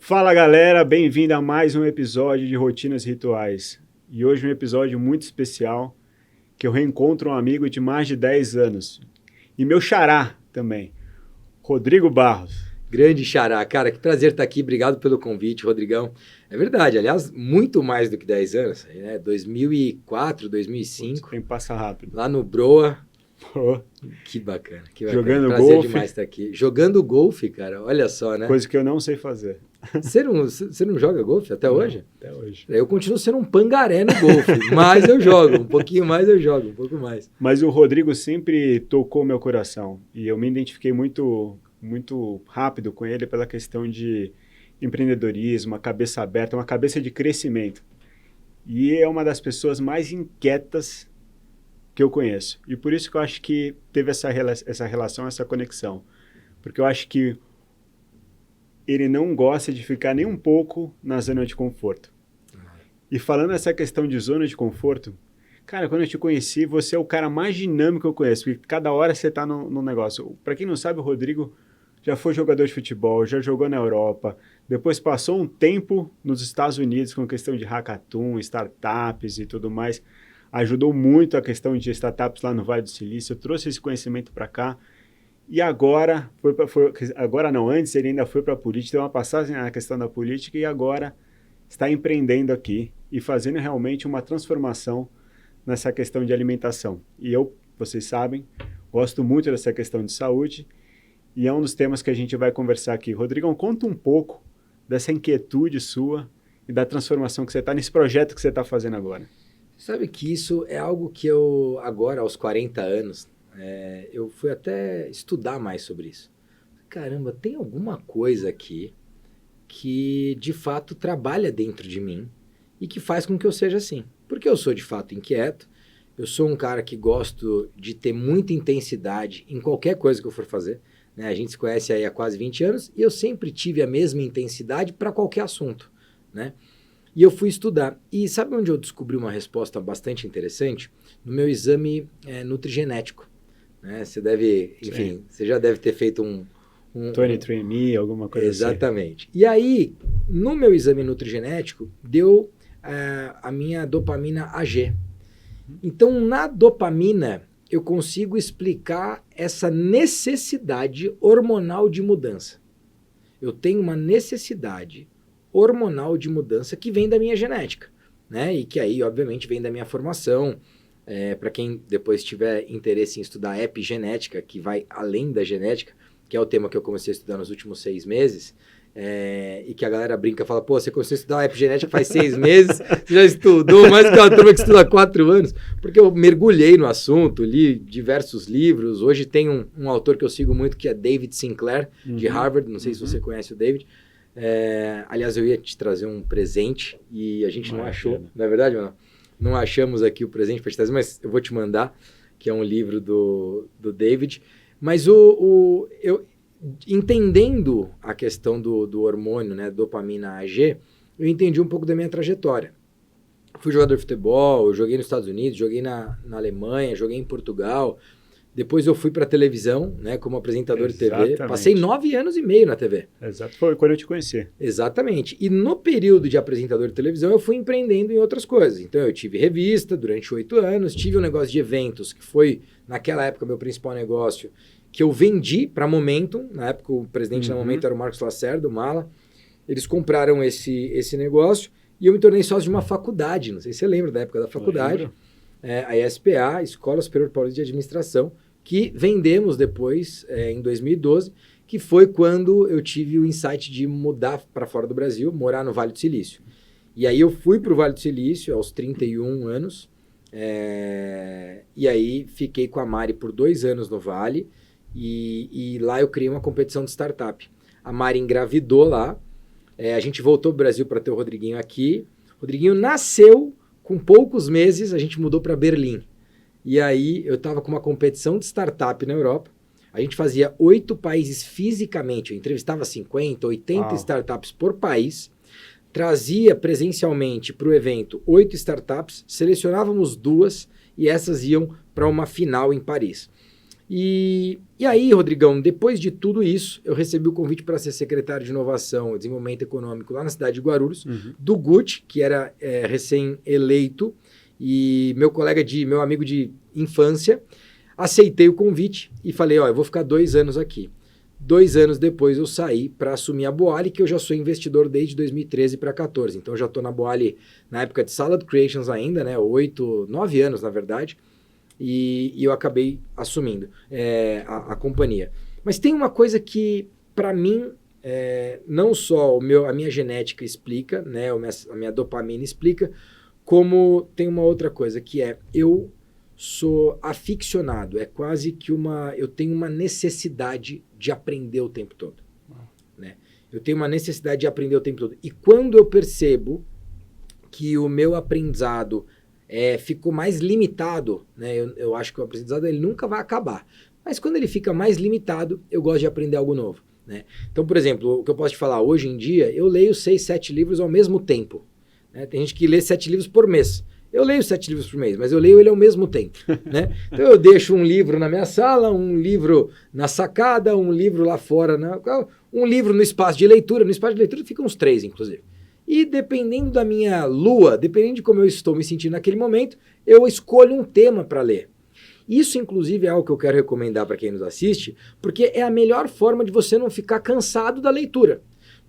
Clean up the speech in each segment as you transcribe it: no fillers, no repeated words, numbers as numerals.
Fala galera, bem-vindo a mais um episódio de Rotinas Rituais. E hoje um episódio muito especial, que eu reencontro um amigo de mais de 10 anos. E meu xará também, Rodrigo Barros. Grande xará, cara, que prazer estar aqui, obrigado pelo convite, Rodrigão. É verdade, aliás, muito mais do que 10 anos, né? 2004, 2005. O tempo passa rápido. Lá no Broa. Pô. Que bacana. Jogando prazer golfe. demais estar aqui. Jogando golfe, cara, olha só, né? Coisa que eu não sei fazer. Você não joga golfe até hoje? Até hoje. Eu continuo sendo um pangaré no golfe, mas eu jogo, um pouquinho mais eu jogo, um pouco mais. Mas o Rodrigo sempre tocou meu coração. E eu me identifiquei muito rápido com ele pela questão de empreendedorismo, uma cabeça aberta, uma cabeça de crescimento. E é uma das pessoas mais inquietas que eu conheço. E por isso que eu acho que teve essa relação, essa conexão. Porque eu acho que ele não gosta de ficar nem um pouco na zona de conforto. E falando essa questão de zona de conforto, cara, quando eu te conheci, você é o cara mais dinâmico que eu conheço, porque cada hora você está no negócio. Para quem não sabe, o Rodrigo já foi jogador de futebol, já jogou na Europa, depois passou um tempo nos Estados Unidos com questão de hackathon, startups e tudo mais. Ajudou muito a questão de startups lá no Vale do Silício, trouxe esse conhecimento para cá. E agora, antes ele ainda foi para a política, deu uma passagem na questão da política e agora está empreendendo aqui e fazendo realmente uma transformação nessa questão de alimentação. E eu, vocês sabem, gosto muito dessa questão de saúde e é um dos temas que a gente vai conversar aqui. Rodrigão, conta um pouco dessa inquietude sua e da transformação que você está nesse projeto que você está fazendo agora. Sabe que isso é algo que eu, agora, aos 40 anos, eu fui até estudar mais sobre isso. Caramba, tem alguma coisa aqui que, de fato, trabalha dentro de mim e que faz com que eu seja assim. Porque eu sou, de fato, inquieto, eu sou um cara que gosto de ter muita intensidade em qualquer coisa que eu for fazer. Né? A gente se conhece aí há quase 20 anos e eu sempre tive a mesma intensidade para qualquer assunto, né? E eu fui estudar. E sabe onde eu descobri uma resposta bastante interessante? No meu exame nutrigenético. Né? Você deve, enfim, Sim. Você já deve ter feito um 23andMe, alguma coisa Exatamente. Assim. E aí, no meu exame nutrigenético, deu a minha dopamina AG. Então, na dopamina, eu consigo explicar essa necessidade hormonal de mudança. Eu tenho uma necessidade hormonal de mudança que vem da minha genética, né? E que aí, obviamente, vem da minha formação. Para quem depois tiver interesse em estudar epigenética, que vai além da genética, que é o tema que eu comecei a estudar nos últimos 6 meses, e que a galera brinca e fala, pô, você começou a estudar epigenética faz 6 meses, você já estudou mais que uma turma que estuda há 4 anos, porque eu mergulhei no assunto, li diversos livros. Hoje tem um autor que eu sigo muito, que é David Sinclair, de Harvard, não sei se você conhece o David. Aliás, eu ia te trazer um presente e a gente não achou, não é verdade, mano? Não achamos aqui o presente para te trazer, mas eu vou te mandar, que é um livro do David. Mas eu entendendo a questão do hormônio, né, dopamina AG, eu entendi um pouco da minha trajetória. Fui jogador de futebol, joguei nos Estados Unidos, joguei na Alemanha, joguei em Portugal. Depois eu fui para a televisão, né, como apresentador de TV. Passei 9 anos e meio na TV. Exato, foi quando eu te conheci. Exatamente. E no período de apresentador de televisão, eu fui empreendendo em outras coisas. Então, eu tive revista durante 8 anos, tive um negócio de eventos, que foi, naquela época, meu principal negócio, que eu vendi para Momentum. Na época, o presidente da Momentum era o Marcos Lacerda, do Mala. Eles compraram esse negócio e eu me tornei sócio de uma faculdade. Não sei se você lembra da época da faculdade. A ESPA, Escola Superior Paulista de Administração, que vendemos depois, em 2012, que foi quando eu tive o insight de mudar para fora do Brasil, morar no Vale do Silício. E aí eu fui para o Vale do Silício aos 31 anos, e aí fiquei com a Mari por 2 anos no Vale, e lá eu criei uma competição de startup. A Mari engravidou lá, a gente voltou para o Brasil para ter o Rodriguinho aqui. O Rodriguinho nasceu, com poucos meses, a gente mudou para Berlim. E aí eu estava com uma competição de startup na Europa. A gente fazia 8 países fisicamente. Eu entrevistava 50, 80 startups por país. Trazia presencialmente para o evento 8 startups. Selecionávamos 2 e essas iam para uma final em Paris. E aí, Rodrigão, depois de tudo isso, eu recebi o convite para ser secretário de Inovação e Desenvolvimento Econômico lá na cidade de Guarulhos, do Gucci, que era recém-eleito, e meu amigo de infância. Aceitei o convite e falei, eu vou ficar 2 anos aqui. 2 anos depois eu saí para assumir a Boali, que eu já sou investidor desde 2013 para 2014. Então eu já estou na Boali na época de Salad Creations ainda, né? 8, 9 anos, na verdade. E eu acabei assumindo a companhia. Mas tem uma coisa que, para mim, não só a minha genética explica, né? A minha dopamina explica, como tem uma outra coisa, que eu sou aficionado. É quase que eu tenho uma necessidade de aprender o tempo todo. Né? Eu tenho uma necessidade de aprender o tempo todo. E quando eu percebo que o meu aprendizado ficou mais limitado, né? Eu acho que o aprendizado ele nunca vai acabar. Mas quando ele fica mais limitado, eu gosto de aprender algo novo. Né? Então, por exemplo, o que eu posso te falar, hoje em dia, eu leio 6, 7 livros ao mesmo tempo. Né? Tem gente que lê 7 livros por mês. Eu leio 7 livros por mês, mas eu leio ele ao mesmo tempo. Né? Então eu deixo um livro na minha sala, um livro na sacada, um livro lá fora, um livro no espaço de leitura. No espaço de leitura ficam uns 3, inclusive. E dependendo da minha lua, dependendo de como eu estou me sentindo naquele momento, eu escolho um tema para ler. Isso, inclusive, é algo que eu quero recomendar para quem nos assiste, porque é a melhor forma de você não ficar cansado da leitura.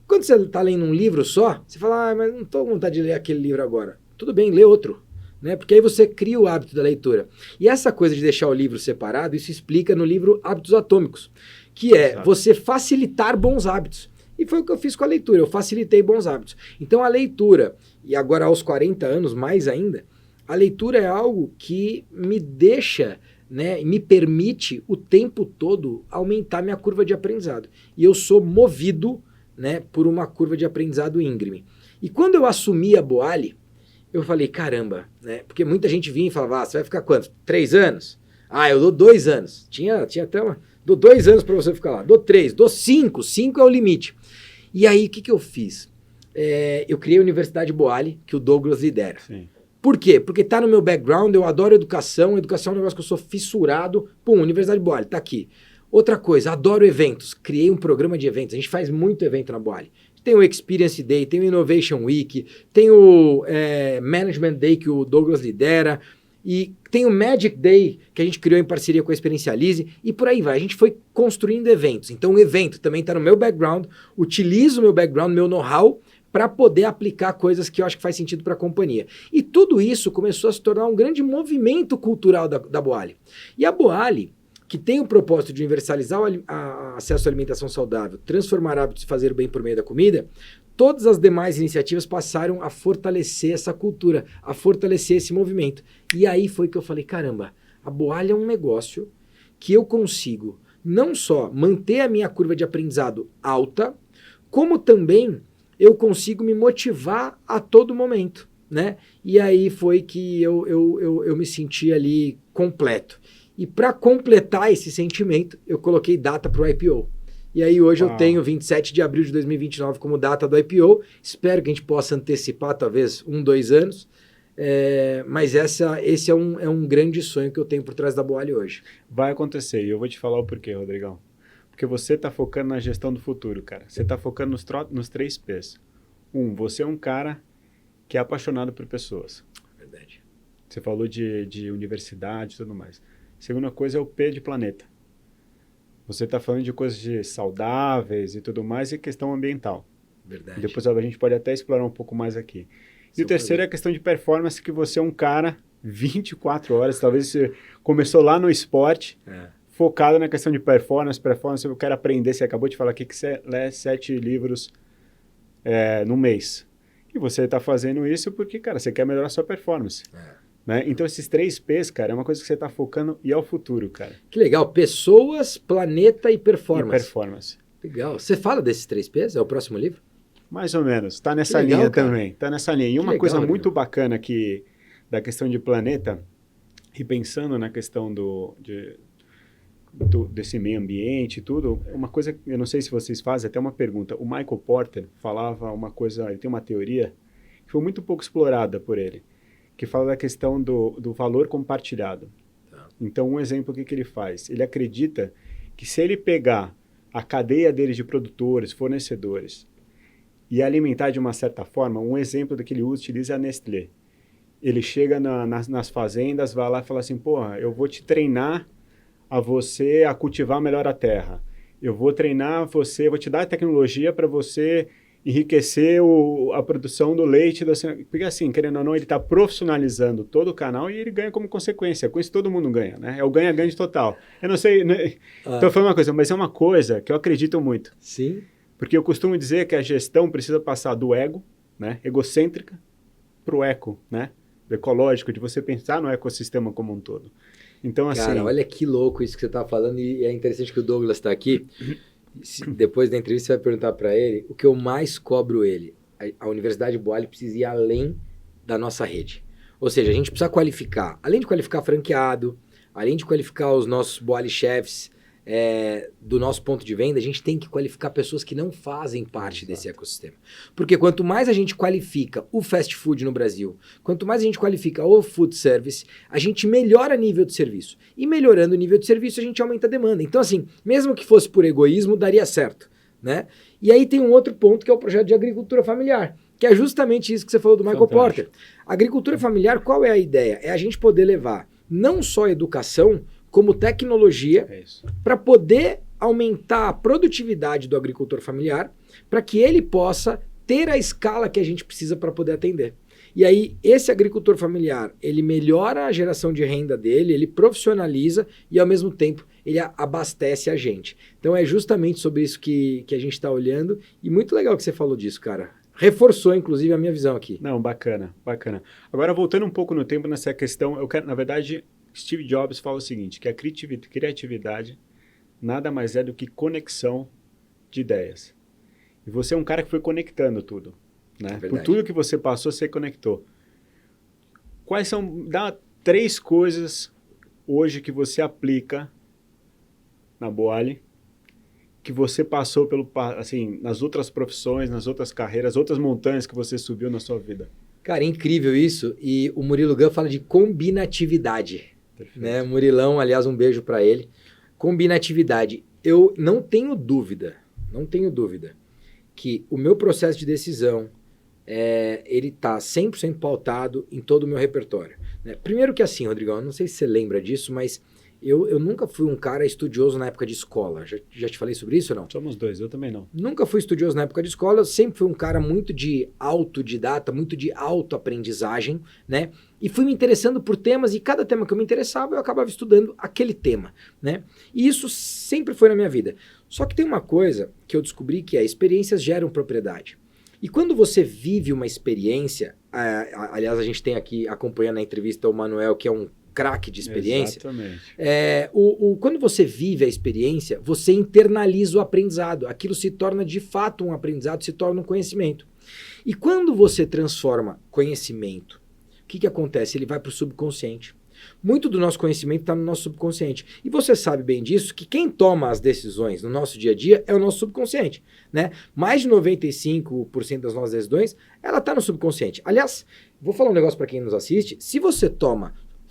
Quando você está lendo um livro só, você fala, mas não estou com vontade de ler aquele livro agora. Tudo bem, lê outro. Né? Porque aí você cria o hábito da leitura. E essa coisa de deixar o livro separado, isso explica no livro Hábitos Atômicos, que é você facilitar bons hábitos. E foi o que eu fiz com a leitura, eu facilitei bons hábitos. Então a leitura, e agora aos 40 anos mais ainda, a leitura é algo que me deixa, né, me permite o tempo todo aumentar minha curva de aprendizado. E eu sou movido, né, por uma curva de aprendizado íngreme. E quando eu assumi a Boali, eu falei, caramba, né? Porque muita gente vinha e falava, você vai ficar quanto? 3 anos? Eu dou 2 anos. Tinha até dou 2 anos para você ficar lá. Dou 3, dou 5. 5 é o limite. E aí, o que eu fiz? Eu criei a Universidade Boali, que o Douglas lidera. Sim. Por quê? Porque tá no meu background, eu adoro educação. Educação é um negócio que eu sou fissurado. Universidade Boali, tá aqui. Outra coisa, adoro eventos. Criei um programa de eventos. A gente faz muito evento na Boali. Tem o Experience Day, tem o Innovation Week, tem o Management Day que o Douglas lidera, e tem o Magic Day que a gente criou em parceria com a Experiencialize, e por aí vai. A gente foi construindo eventos. Então o evento também está no meu background, utilizo o meu background, meu know-how, para poder aplicar coisas que eu acho que faz sentido para a companhia. E tudo isso começou a se tornar um grande movimento cultural da Boali. E a Boali, que tem o propósito de universalizar o acesso à alimentação saudável, transformar hábitos e fazer o bem por meio da comida, todas as demais iniciativas passaram a fortalecer essa cultura, a fortalecer esse movimento. E aí foi que eu falei, caramba, a Boali é um negócio que eu consigo não só manter a minha curva de aprendizado alta, como também eu consigo me motivar a todo momento, né? E aí foi que eu me senti ali completo. E para completar esse sentimento, eu coloquei data para o IPO. E aí hoje eu tenho 27 de abril de 2029 como data do IPO. Espero que a gente possa antecipar talvez 1, 2 anos. Mas esse é um grande sonho que eu tenho por trás da Boali hoje. Vai acontecer, e eu vou te falar o porquê, Rodrigão. Porque você está focando na gestão do futuro, cara. Você está focando nos 3 P's. Você é um cara que é apaixonado por pessoas. Verdade. Você falou de universidade e tudo mais. Segunda coisa é o P de planeta. Você está falando de coisas saudáveis e tudo mais e questão ambiental. Verdade. Depois a gente pode até explorar um pouco mais aqui. E o terceiro é a questão de performance, que você é um cara 24 horas, talvez você começou lá no esporte, focado na questão de performance, eu quero aprender, você acabou de falar aqui que você lê 7 livros no mês. E você está fazendo isso porque, cara, você quer melhorar a sua performance. Né? Então, esses 3 P's, cara, é uma coisa que você está focando e é o futuro, cara. Que legal. Pessoas, planeta e performance. E performance. Legal. Você fala desses 3 P's? É o próximo livro? Mais ou menos. Está nessa linha também. Está nessa linha. E uma coisa muito bacana aqui da questão de planeta, e pensando na questão desse meio ambiente e tudo, uma coisa, eu não sei se vocês fazem, até uma pergunta. O Michael Porter falava uma coisa, ele tem uma teoria que foi muito pouco explorada por ele, que fala da questão do valor compartilhado. Então, um exemplo, o que ele faz? Ele acredita que se ele pegar a cadeia deles de produtores, fornecedores, e alimentar de uma certa forma, um exemplo do que ele utiliza é a Nestlé. Ele chega nas fazendas, vai lá e fala assim, porra, eu vou te treinar a você a cultivar melhor a terra. Eu vou treinar você, vou te dar a tecnologia para você enriquecer a produção do leite. Porque assim, querendo ou não, ele está profissionalizando todo o canal e ele ganha como consequência. Com isso todo mundo ganha, né? É o ganha-ganha total. Eu não sei, né? Estou falando uma coisa, mas é uma coisa que eu acredito muito. Sim. Porque eu costumo dizer que a gestão precisa passar do ego, né, egocêntrica, para o eco, né, ecológico, de você pensar no ecossistema como um todo. Então, assim... Cara, olha que louco isso que você está falando, e é interessante que o Douglas está aqui. Depois da entrevista você vai perguntar para ele o que eu mais cobro ele. A Universidade Boali precisa ir além da nossa rede. Ou seja, a gente precisa qualificar, além de qualificar franqueado, além de qualificar os nossos Boali chefs, do nosso ponto de venda, a gente tem que qualificar pessoas que não fazem parte desse ecossistema. Porque quanto mais a gente qualifica o fast food no Brasil, quanto mais a gente qualifica o food service, a gente melhora o nível de serviço. E melhorando o nível de serviço, a gente aumenta a demanda. Então, assim, mesmo que fosse por egoísmo, daria certo, né? E aí tem um outro ponto que é o projeto de agricultura familiar, que é justamente isso que você falou do Michael Porter. Agricultura familiar, qual é a ideia? É a gente poder levar não só educação, como tecnologia, para poder aumentar a produtividade do agricultor familiar, para que ele possa ter a escala que a gente precisa para poder atender. E aí, esse agricultor familiar, ele melhora a geração de renda dele, ele profissionaliza e, ao mesmo tempo, ele abastece a gente. Então, é justamente sobre isso que a gente está olhando, e muito legal que você falou disso, cara. Reforçou, inclusive, a minha visão aqui. Não, bacana, bacana. Agora, voltando um pouco no tempo nessa questão, eu quero, na verdade... Steve Jobs fala o seguinte, que a criatividade nada mais é do que conexão de ideias. E você é um cara que foi conectando tudo, né? Por tudo que você passou, você conectou. Quais são... Dá 3 coisas hoje que você aplica na Boali, que você passou assim, nas outras profissões, nas outras carreiras, outras montanhas que você subiu na sua vida. Cara, é incrível isso. E o Murilo Gun fala de combinatividade. Né? Murilão, aliás, um beijo para ele. Combinatividade. Eu não tenho dúvida que o meu processo de decisão, ele está 100% pautado em todo o meu repertório. Né? Primeiro que assim, Rodrigão, eu não sei se você lembra disso, mas eu nunca fui um cara estudioso na época de escola. Já te falei sobre isso ou não? Somos dois, eu também não. Nunca fui estudioso na época de escola, eu sempre fui um cara muito de autodidata, muito de autoaprendizagem, né? E fui me interessando por temas, e cada tema que eu me interessava, eu acabava estudando aquele tema, né? E isso sempre foi na minha vida. Só que tem uma coisa que eu descobri que experiências geram propriedade. E quando você vive uma experiência, aliás, a gente tem aqui acompanhando a entrevista o Manuel, que é um craque de experiência. Exatamente. Quando você vive a experiência, você internaliza o aprendizado. Aquilo se torna de fato um aprendizado, se torna um conhecimento. E quando você transforma conhecimento, o que acontece? Ele vai para o subconsciente. Muito do nosso conhecimento está no nosso subconsciente. E você sabe bem disso, que quem toma as decisões no nosso dia a dia é o nosso subconsciente, né? Mais de 95% das nossas decisões, ela está no subconsciente. Aliás, vou falar um negócio para quem nos assiste. Se você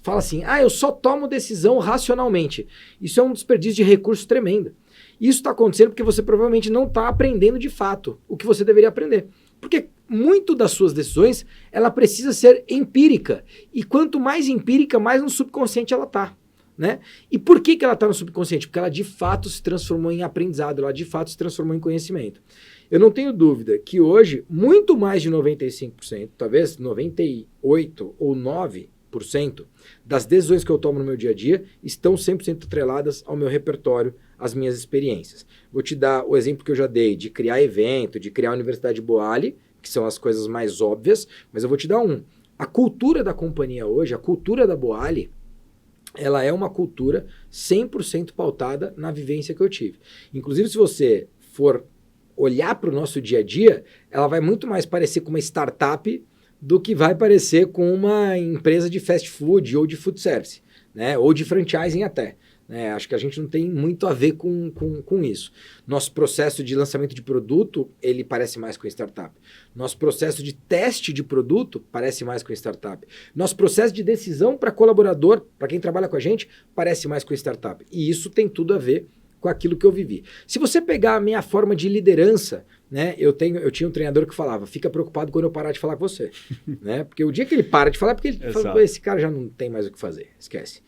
fala assim, eu só tomo decisão racionalmente. Isso é um desperdício de recurso tremendo. Isso está acontecendo porque você provavelmente não está aprendendo de fato o que você deveria aprender. Porque muito das suas decisões, ela precisa ser empírica. E quanto mais empírica, mais no subconsciente ela está. Né? E por que ela está no subconsciente? Porque ela de fato se transformou em aprendizado, ela de fato se transformou em conhecimento. Eu não tenho dúvida que hoje, muito mais de 95%, talvez 98% ou 9%, das decisões que eu tomo no meu dia a dia estão 100% atreladas ao meu repertório, às minhas experiências. Vou te dar o exemplo que eu já dei de criar evento, de criar a Universidade Boali, que são as coisas mais óbvias, mas eu vou te dar um. A cultura da companhia hoje, a cultura da Boali, ela é uma cultura 100% pautada na vivência que eu tive. Inclusive, se você for olhar para o nosso dia a dia, ela vai muito mais parecer com uma startup do que vai parecer com uma empresa de fast food ou de food service, né? Ou de franchising até. né? Acho que a gente não tem muito a ver com isso. Nosso processo de lançamento de produto, ele parece mais com startup. Nosso processo de teste de produto parece mais com startup. Nosso processo de decisão para colaborador, para quem trabalha com a gente, parece mais com startup. E isso tem tudo a ver com aquilo que eu vivi. Se você pegar a minha forma de liderança, né, eu tinha um treinador que falava, fica preocupado quando eu parar de falar com você. Né? Porque o dia que ele para de falar, porque ele fala, esse cara já não tem mais o que fazer, esquece.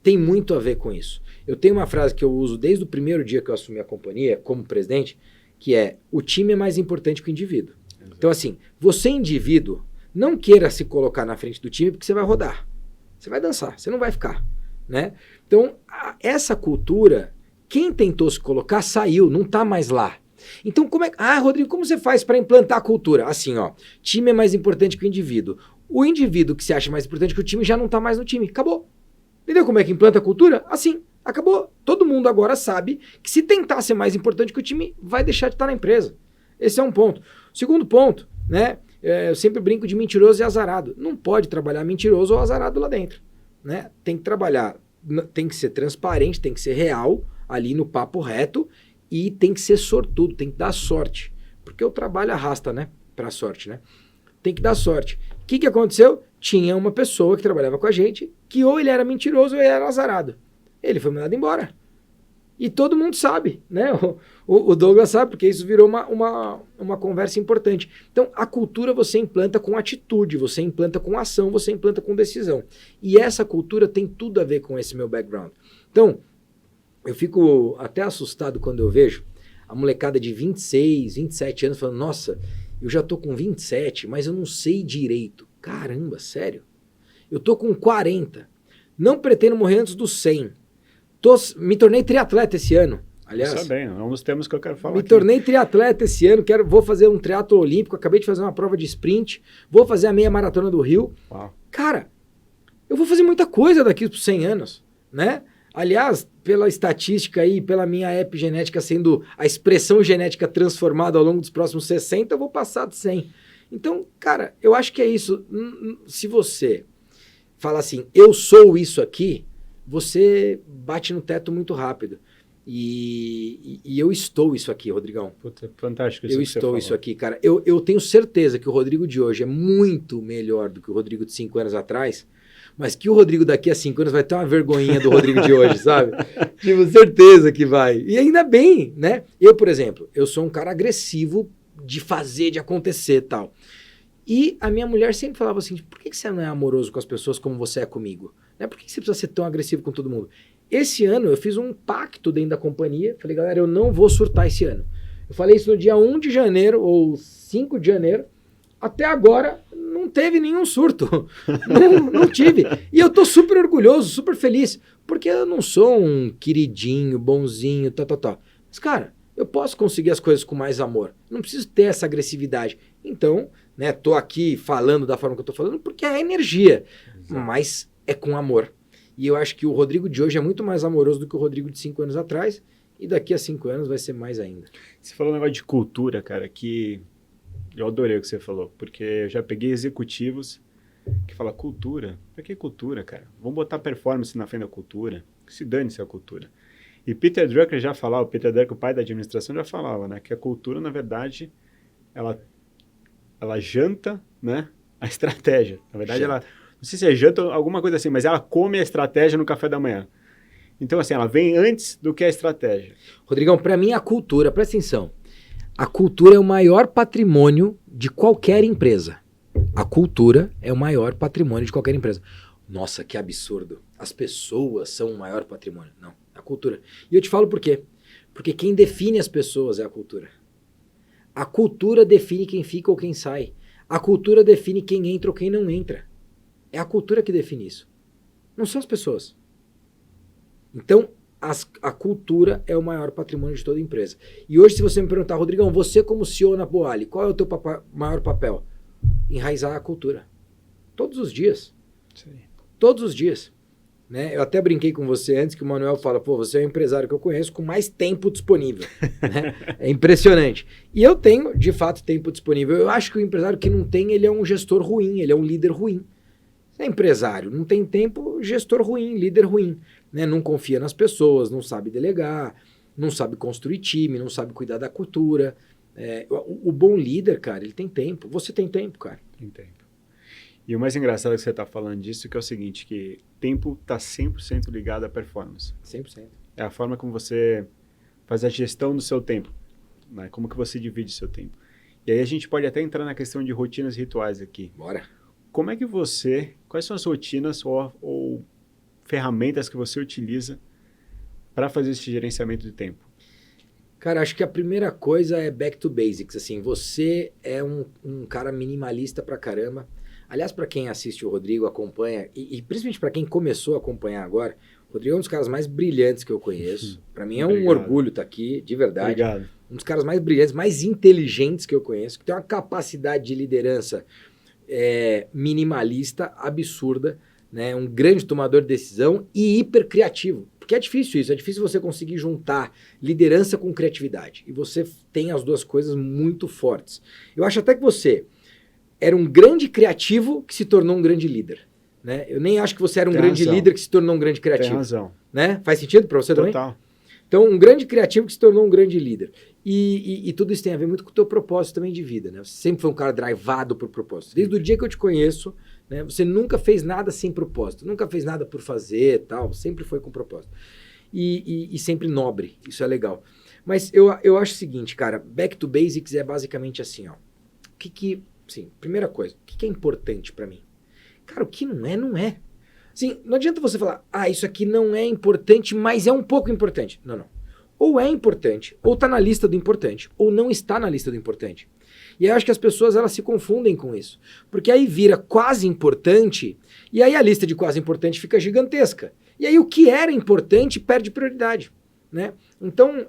Tem muito a ver com isso. Eu tenho uma frase que eu uso desde o primeiro dia que eu assumi a companhia, como presidente, que é, o time é mais importante que o indivíduo. Exato. Então assim, você indivíduo, não queira se colocar na frente do time porque você vai rodar. Você vai dançar, você não vai ficar. Né? Então, essa cultura, quem tentou se colocar saiu, não está mais lá. Então, Rodrigo, como você faz para implantar a cultura? Assim, ó, time é mais importante que o indivíduo. O indivíduo que se acha mais importante que o time já não está mais no time. Acabou. Entendeu como é que implanta a cultura? Assim, acabou. Todo mundo agora sabe que se tentar ser mais importante que o time, vai deixar de estar na empresa. Esse é um ponto. Segundo ponto, né? Eu sempre brinco de mentiroso e azarado. Não pode trabalhar mentiroso ou azarado lá dentro. Né? Tem que trabalhar, tem que ser transparente, tem que ser real, ali no papo reto, e tem que ser sortudo, tem que dar sorte. Porque o trabalho arrasta, né? Pra sorte, né? Tem que dar sorte. O que aconteceu? Tinha uma pessoa que trabalhava com a gente, que ou ele era mentiroso ou ele era azarado. Ele foi mandado embora. E todo mundo sabe, né? O Douglas sabe, porque isso virou uma conversa importante. Então, a cultura você implanta com atitude, você implanta com ação, você implanta com decisão. E essa cultura tem tudo a ver com esse meu background. Então, eu fico até assustado quando eu vejo a molecada de 26, 27 anos falando, nossa, eu já tô com 27, mas eu não sei direito. Caramba, sério? Eu tô com 40, não pretendo morrer antes dos 100. Me tornei triatleta esse ano, aliás. Isso é bem, é um dos temas que eu quero falar. Me tornei triatleta esse ano, vou fazer um triatlo olímpico, acabei de fazer uma prova de sprint, vou fazer a meia maratona do Rio. Uau. Cara, eu vou fazer muita coisa daqui para 100 anos, né? Aliás, pela estatística aí, pela minha epigenética sendo a expressão genética transformada ao longo dos próximos 60, eu vou passar de 100. Então, cara, eu acho que é isso. Se você fala assim, eu sou isso aqui, você bate no teto muito rápido. E eu estou isso aqui, Rodrigão. Puta, fantástico isso. Eu estou isso aqui, cara. Eu tenho certeza que o Rodrigo de hoje é muito melhor do que o Rodrigo de 5 anos atrás, mas que o Rodrigo daqui a 5 anos vai ter uma vergonhinha do Rodrigo de hoje, sabe? Tive certeza que vai. E ainda bem, né? Eu, por exemplo, eu sou um cara agressivo de fazer, de acontecer e tal. E a minha mulher sempre falava assim, por que você não é amoroso com as pessoas como você é comigo? Né? Por que você precisa ser tão agressivo com todo mundo? Esse ano eu fiz um pacto dentro da companhia, falei, galera, eu não vou surtar esse ano. Eu falei isso no dia 1 de janeiro ou 5 de janeiro, até agora não teve nenhum surto, não tive. E eu tô super orgulhoso, super feliz, porque eu não sou um queridinho, bonzinho, tá. Mas cara, eu posso conseguir as coisas com mais amor, não preciso ter essa agressividade. Então, né, tô aqui falando da forma que eu tô falando, porque é energia, mas é com amor. E eu acho que o Rodrigo de hoje é muito mais amoroso do que o Rodrigo de 5 anos atrás, e daqui a 5 anos vai ser mais ainda. Você falou um negócio de cultura, cara, que eu adorei o que você falou, porque eu já peguei executivos que falam cultura. Pra que cultura, cara? Vamos botar performance na frente da cultura, que se dane-se a cultura. E Peter Drucker já falava, o pai da administração, já falava, né, que a cultura, na verdade, ela janta, né, a estratégia. Na verdade, ela, não sei se é janta ou alguma coisa assim, mas ela come a estratégia no café da manhã. Então, assim, ela vem antes do que a estratégia. Rodrigão, para mim a cultura, presta atenção, a cultura é o maior patrimônio de qualquer empresa. A cultura é o maior patrimônio de qualquer empresa. Nossa, que absurdo. As pessoas são o maior patrimônio. Não, a cultura. E eu te falo por quê. Porque quem define as pessoas é a cultura. A cultura define quem fica ou quem sai. A cultura define quem entra ou quem não entra. É a cultura que define isso. Não são as pessoas. Então, a cultura é o maior patrimônio de toda empresa. E hoje, se você me perguntar, Rodrigão, você como CEO na Boali, qual é o teu maior papel? Enraizar a cultura. Todos os dias. Sim. Todos os dias. Né? Eu até brinquei com você antes que o Manuel fala, pô, você é o empresário que eu conheço com mais tempo disponível. Né? É impressionante. E eu tenho, de fato, tempo disponível. Eu acho que o empresário que não tem, ele é um gestor ruim, ele é um líder ruim. Você é empresário, não tem tempo, gestor ruim, líder ruim, né? Não confia nas pessoas, não sabe delegar, não sabe construir time, não sabe cuidar da cultura. O bom líder, cara, ele tem tempo. Você tem tempo, cara. Tem tempo. E o mais engraçado que você está falando disso que é o seguinte, que tempo está 100% ligado à performance. 100%. É a forma como você faz a gestão do seu tempo, né? Como que você divide o seu tempo. E aí a gente pode até entrar na questão de rotinas e rituais aqui. Bora. Como é que quais são as rotinas ou ferramentas que você utiliza para fazer esse gerenciamento de tempo? Cara, acho que a primeira coisa é back to basics, assim, você é um cara minimalista pra caramba. Aliás, para quem assiste o Rodrigo, acompanha, e principalmente para quem começou a acompanhar agora, o Rodrigo é um dos caras mais brilhantes que eu conheço. Para mim é um orgulho estar aqui, de verdade. Obrigado. Um dos caras mais brilhantes, mais inteligentes que eu conheço, que tem uma capacidade de liderança minimalista, absurda, né? Um grande tomador de decisão e hiper criativo. Porque é difícil isso, é difícil você conseguir juntar liderança com criatividade. E você tem as duas coisas muito fortes. Eu acho até que você era um grande criativo que se tornou um grande líder. Né? Eu nem acho que você era um grande líder que se tornou um grande criativo. Tem razão. Né? Faz sentido para você também? Total. Então, um grande criativo que se tornou um grande líder. E tudo isso tem a ver muito com o teu propósito também de vida. Né? Você sempre foi um cara drivado por propósito. Desde o dia que eu te conheço, né, você nunca fez nada sem propósito. Nunca fez nada por fazer, tal. Sempre foi com propósito. E sempre nobre. Isso é legal. Mas eu acho o seguinte, cara. Back to basics é basicamente assim, ó. Sim, primeira coisa. O que é importante para mim? Cara, o que não é, não é. Assim, não adianta você falar, isso aqui não é importante, mas é um pouco importante. Não. Ou é importante, ou está na lista do importante, ou não está na lista do importante. E eu acho que as pessoas elas se confundem com isso. Porque aí vira quase importante, e aí a lista de quase importante fica gigantesca. E aí o que era importante perde prioridade. Né? Então,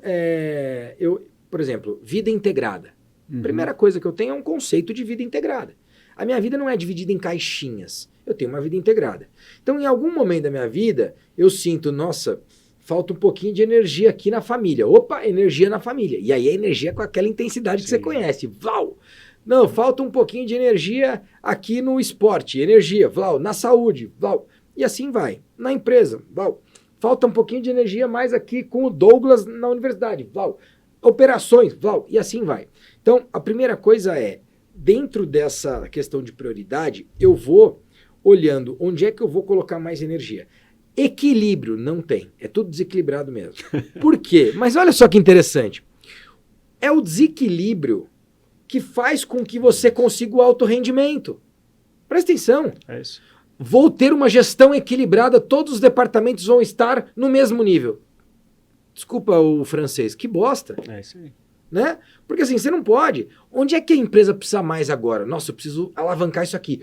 por exemplo, vida integrada. A primeira coisa que eu tenho é um conceito de vida integrada. A minha vida não é dividida em caixinhas. Eu tenho uma vida integrada. Então, em algum momento da minha vida, eu sinto, nossa, falta um pouquinho de energia aqui na família. Opa, energia na família. E aí a energia com aquela intensidade que você conhece. Vlau! Não, falta um pouquinho de energia aqui no esporte. Energia, vlau, na saúde, vlau. E assim vai. Na empresa, vlau. Falta um pouquinho de energia mais aqui com o Douglas na universidade, vlau. Operações, vlau. E assim vai. Então, a primeira coisa é, dentro dessa questão de prioridade, eu vou olhando onde é que eu vou colocar mais energia. Equilíbrio não tem, é tudo desequilibrado mesmo. Por quê? Mas olha só que interessante. É o desequilíbrio que faz com que você consiga o alto rendimento. Presta atenção. É isso. Vou ter uma gestão equilibrada, todos os departamentos vão estar no mesmo nível. Desculpa o francês, que bosta. É isso aí. Né? Porque assim, você não pode. Onde é que a empresa precisa mais agora? Nossa, eu preciso alavancar isso aqui.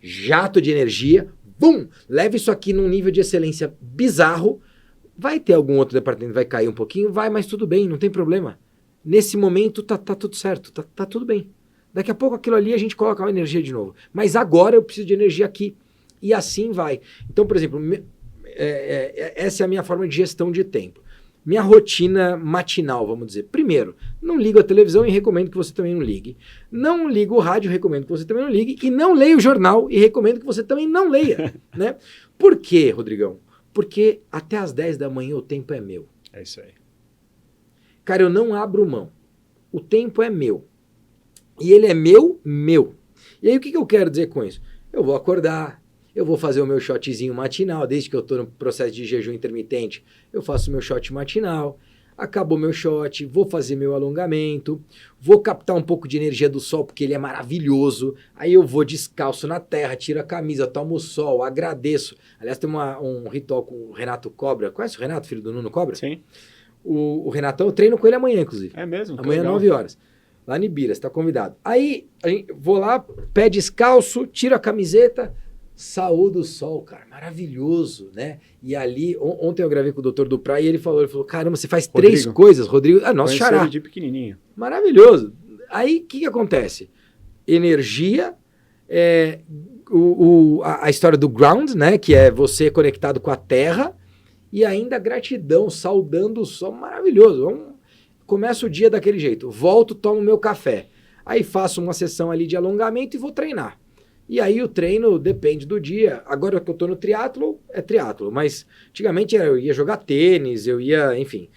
Jato de energia, bum! Leva isso aqui num nível de excelência bizarro. Vai ter algum outro departamento que vai cair um pouquinho? Vai, mas tudo bem, não tem problema. Nesse momento tá tudo certo, tá tudo bem. Daqui a pouco aquilo ali a gente coloca a energia de novo. Mas agora eu preciso de energia aqui. E assim vai. Então, por exemplo, essa é a minha forma de gestão de tempo. Minha rotina matinal, vamos dizer. Primeiro, não ligo a televisão e recomendo que você também não ligue. Não ligo o rádio, recomendo que você também não ligue. E não leio o jornal e recomendo que você também não leia. Né? Por quê, Rodrigão? Porque até às 10 da manhã o tempo é meu. É isso aí. Cara, eu não abro mão. O tempo é meu. E ele é meu. E aí o que eu quero dizer com isso? Eu vou acordar, eu vou fazer o meu shotzinho matinal, desde que eu estou no processo de jejum intermitente, eu faço o meu shot matinal, acabou meu shot, vou fazer meu alongamento, vou captar um pouco de energia do sol, porque ele é maravilhoso, aí eu vou descalço na terra, tiro a camisa, tomo o sol, agradeço. Aliás, tem um ritual com o Renato Cobra, conhece o Renato, filho do Nuno Cobra? Sim. O Renatão, eu treino com ele amanhã, inclusive. É mesmo? Amanhã, 9 horas. Lá em Ibira, você tá convidado. Aí, vou lá, pé descalço, tiro a camiseta, saúdo o sol, cara, maravilhoso, né? E ali, ontem eu gravei com o Dr. Duprá e ele falou, caramba, você faz Rodrigo. 3 coisas, Rodrigo. Nosso xará. De pequenininho. Maravilhoso. Aí, o que acontece? Energia, a história do ground, né? Que é você conectado com a terra, e ainda gratidão, saudando o sol, maravilhoso. Começo o dia daquele jeito, volto, tomo meu café, aí faço uma sessão ali de alongamento e vou treinar. E aí o treino depende do dia. Agora que eu tô no triatlo, é triatlo. Mas antigamente eu ia jogar tênis, eu ia, enfim.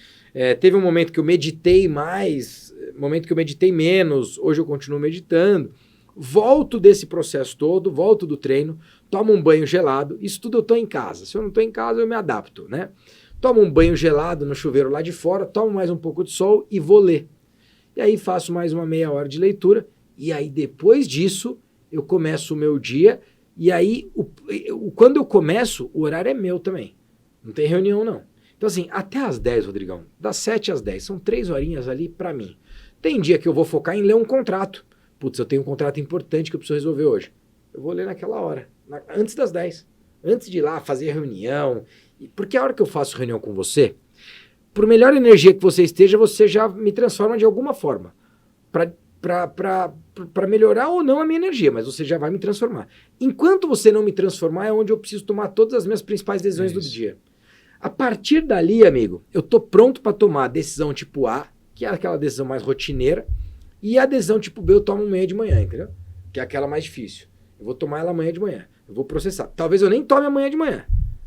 Teve um momento que eu meditei mais, momento que eu meditei menos, hoje eu continuo meditando. Volto desse processo todo, volto do treino, tomo um banho gelado. Isso tudo eu tô em casa. Se eu não tô em casa, eu me adapto, né? Tomo um banho gelado no chuveiro lá de fora, tomo mais um pouco de sol e vou ler. E aí faço mais uma meia hora de leitura. E aí depois disso, eu começo o meu dia. E aí, quando eu começo, o horário é meu também. Não tem reunião, não. Então assim, até às 10, Rodrigão, das 7 às 10, são 3 horinhas ali pra mim. Tem dia que eu vou focar em ler um contrato. Putz, eu tenho um contrato importante que eu preciso resolver hoje. Eu vou ler naquela hora, antes das 10. Antes de ir lá fazer reunião. Porque a hora que eu faço reunião com você, por melhor energia que você esteja, você já me transforma de alguma forma. Para melhorar ou não a minha energia, mas você já vai me transformar. Enquanto você não me transformar, é onde eu preciso tomar todas as minhas principais decisões do dia. A partir dali, amigo, eu tô pronto para tomar a decisão tipo A, que é aquela decisão mais rotineira, e a decisão tipo B eu tomo amanhã de manhã, entendeu? Que é aquela mais difícil. Eu vou tomar ela amanhã de manhã. Eu vou processar. Talvez eu nem tome amanhã de manhã.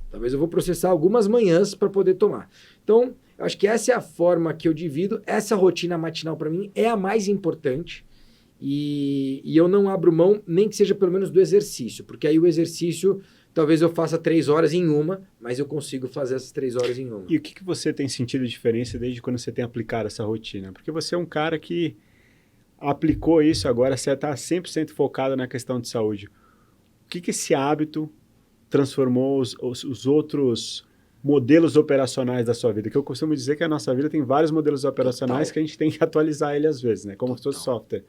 Talvez eu vou processar algumas manhãs para poder tomar. Então, eu acho que essa é a forma que eu divido. Essa rotina matinal para mim é a mais importante. E eu não abro mão, nem que seja pelo menos do exercício. Porque aí o exercício, talvez eu faça 3 horas em uma, mas eu consigo fazer essas 3 horas em uma. E o que você tem sentido de diferença desde quando você tem aplicado essa rotina? Porque você é um cara que aplicou isso agora, você está 100% focado na questão de saúde. O que esse hábito transformou os outros modelos operacionais da sua vida? Que eu costumo dizer que a nossa vida tem vários modelos operacionais que a gente tem que atualizar ele às vezes, né? Como se fosse software.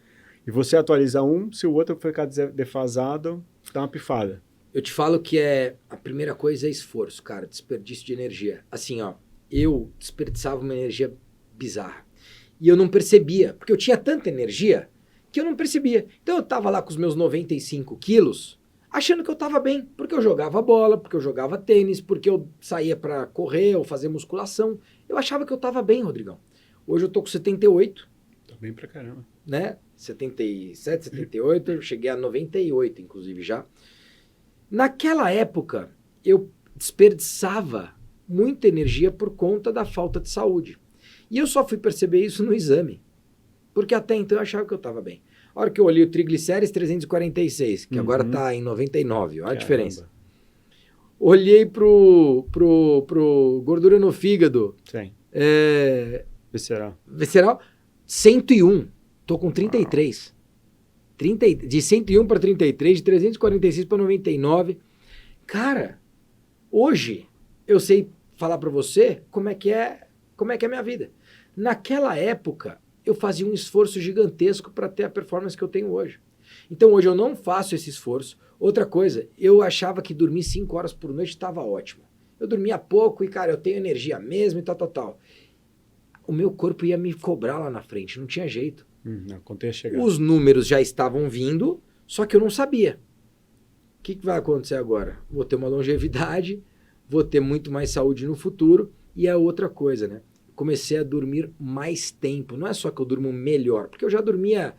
E você atualiza um, se o outro ficar defasado, dá uma pifada. Eu te falo que a primeira coisa é esforço, cara, desperdício de energia. Assim, ó, eu desperdiçava uma energia bizarra. E eu não percebia, porque eu tinha tanta energia que eu não percebia. Então eu tava lá com os meus 95 quilos, achando que eu tava bem, porque eu jogava bola, porque eu jogava tênis, porque eu saía pra correr ou fazer musculação. Eu achava que eu tava bem, Rodrigão. Hoje eu tô com 78. Tô bem pra caramba. Né? 77, 78, eu cheguei a 98, inclusive, já. Naquela época, eu desperdiçava muita energia por conta da falta de saúde. E eu só fui perceber isso no exame. Porque até então eu achava que eu estava bem. A hora que eu olhei o triglicérides 346, que agora está em 99, olha a diferença. Olhei pro gordura no fígado. Sim. Visceral, 101. Tô com 33. 30, de 101 para 33, de 346 para 99. Cara, hoje eu sei falar para você como é que é a minha vida. Naquela época, eu fazia um esforço gigantesco para ter a performance que eu tenho hoje. Então hoje eu não faço esse esforço. Outra coisa, eu achava que dormir 5 horas por noite estava ótimo. Eu dormia pouco e, cara, eu tenho energia mesmo e tal. O meu corpo ia me cobrar lá na frente, não tinha jeito. Não, quando ia chegar. Os números já estavam vindo, só que eu não sabia. O que vai acontecer agora? Vou ter uma longevidade, vou ter muito mais saúde no futuro e é outra coisa, né? Comecei a dormir mais tempo. Não é só que eu durmo melhor, porque eu dormia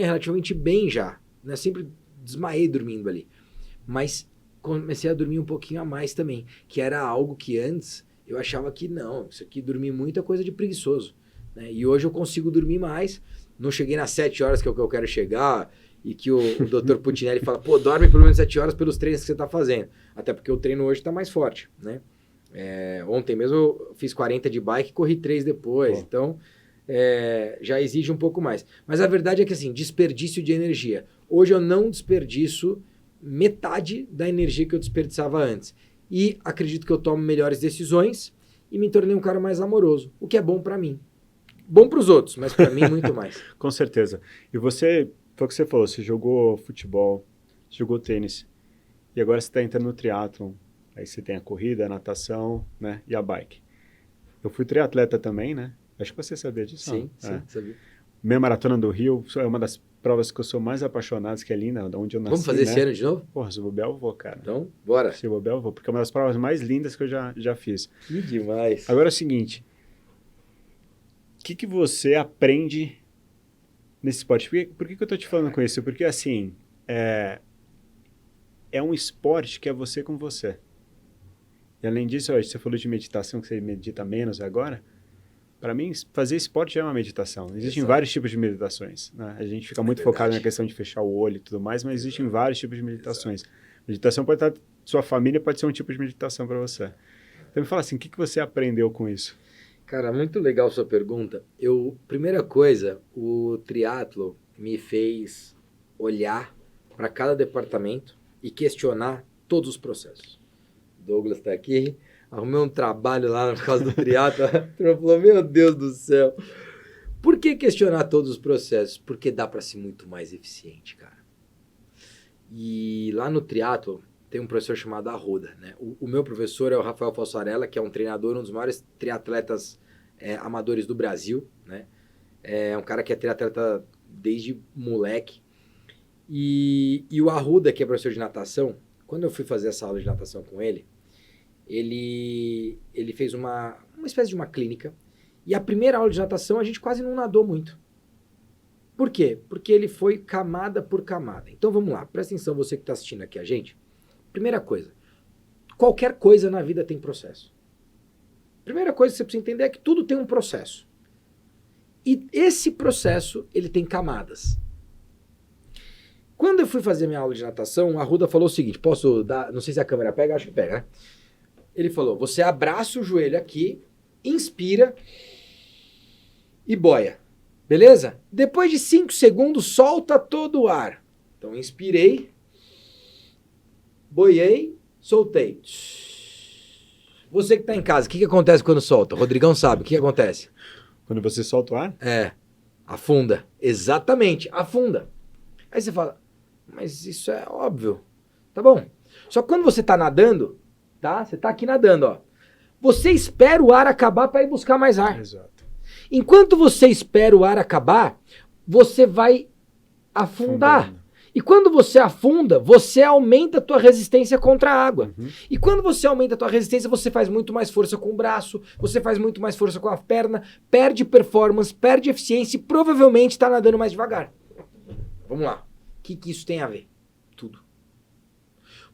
relativamente bem já, né? Sempre desmaiei dormindo ali. Mas comecei a dormir um pouquinho a mais também, que era algo que antes eu achava que não, isso aqui dormir muito é coisa de preguiçoso. Né? E hoje eu consigo dormir mais, não cheguei nas 7 horas que é o que eu quero chegar, e que o Dr. Putinelli fala, pô, dorme pelo menos 7 horas pelos treinos que você está fazendo. Até porque o treino hoje está mais forte, né? Ontem mesmo eu fiz 40 de bike e corri 3 depois, então já exige um pouco mais. Mas a verdade é que assim, desperdício de energia. Hoje eu não desperdiço metade da energia que eu desperdiçava antes. E acredito que eu tomo melhores decisões e me tornei um cara mais amoroso, o que é bom para mim. Bom para os outros, mas para mim muito mais. Com certeza. E você, foi o que você falou, você jogou futebol, jogou tênis, e agora você está entrando no triatlon. Aí você tem a corrida, a natação, né, e a bike. Eu fui triatleta também, né? Acho que você sabia disso. Sim, sabia. Meia Maratona do Rio é uma das provas que eu sou mais apaixonado, que é linda, onde eu nasci. Vamos fazer esse ano de novo? Porra, se eu bobear eu vou, cara. Então, bora. Se eu bobear eu vou, porque é uma das provas mais lindas que eu já fiz. Que demais. Agora é o seguinte, o que você aprende nesse esporte? Por que eu tô te falando com isso? Porque assim, é um esporte que é você com você. E além disso, você falou de meditação, que você medita menos agora. Para mim, fazer esporte já é uma meditação. Existem vários tipos de meditações, né? A gente fica muito focado na questão de fechar o olho e tudo mais, mas existem vários tipos de meditações. Meditação pode estar... Sua família pode ser um tipo de meditação para você. Então me fala assim, o que você aprendeu com isso? Cara, muito legal sua pergunta. Primeira coisa, o triatlo me fez olhar para cada departamento e questionar todos os processos. Douglas está aqui, arrumei um trabalho lá por causa do triatlo. Ele falou, meu Deus do céu. Por que questionar todos os processos? Porque dá para ser muito mais eficiente, cara. E lá no triatlo tem um professor chamado Arruda, né? O meu professor é o Rafael Fossarella, que é um treinador, um dos maiores triatletas amadores do Brasil, né? É um cara que é triatleta desde moleque. E o Arruda, que é professor de natação, quando eu fui fazer essa aula de natação com ele, ele fez uma espécie de uma clínica. E a primeira aula de natação a gente quase não nadou muito. Por quê? Porque ele foi camada por camada. Então vamos lá, presta atenção você que está assistindo aqui a gente. Primeira coisa, qualquer coisa na vida tem processo. Primeira coisa que você precisa entender é que tudo tem um processo. E esse processo, ele tem camadas. Quando eu fui fazer minha aula de natação, a Arruda falou o seguinte, posso dar, não sei se a câmera pega, acho que pega, né? Ele falou, você abraça o joelho aqui, inspira e boia. Beleza? Depois de 5 segundos, solta todo o ar. Então, inspirei, boiei, soltei. Você que está em casa, o que acontece quando solta? O Rodrigão sabe, o que acontece? Quando você solta o ar? Afunda. Exatamente, afunda. Aí você fala, mas isso é óbvio. Tá bom. Só que quando você está nadando, tá? Você está aqui nadando, ó. Você espera o ar acabar para ir buscar mais ar. Exato. Enquanto você espera o ar acabar, você vai afundar. Afundando. E quando você afunda, você aumenta a tua resistência contra a água. Uhum. E quando você aumenta a tua resistência, você faz muito mais força com o braço, você faz muito mais força com a perna, perde performance, perde eficiência e provavelmente está nadando mais devagar. Vamos lá. O que isso tem a ver? Tudo.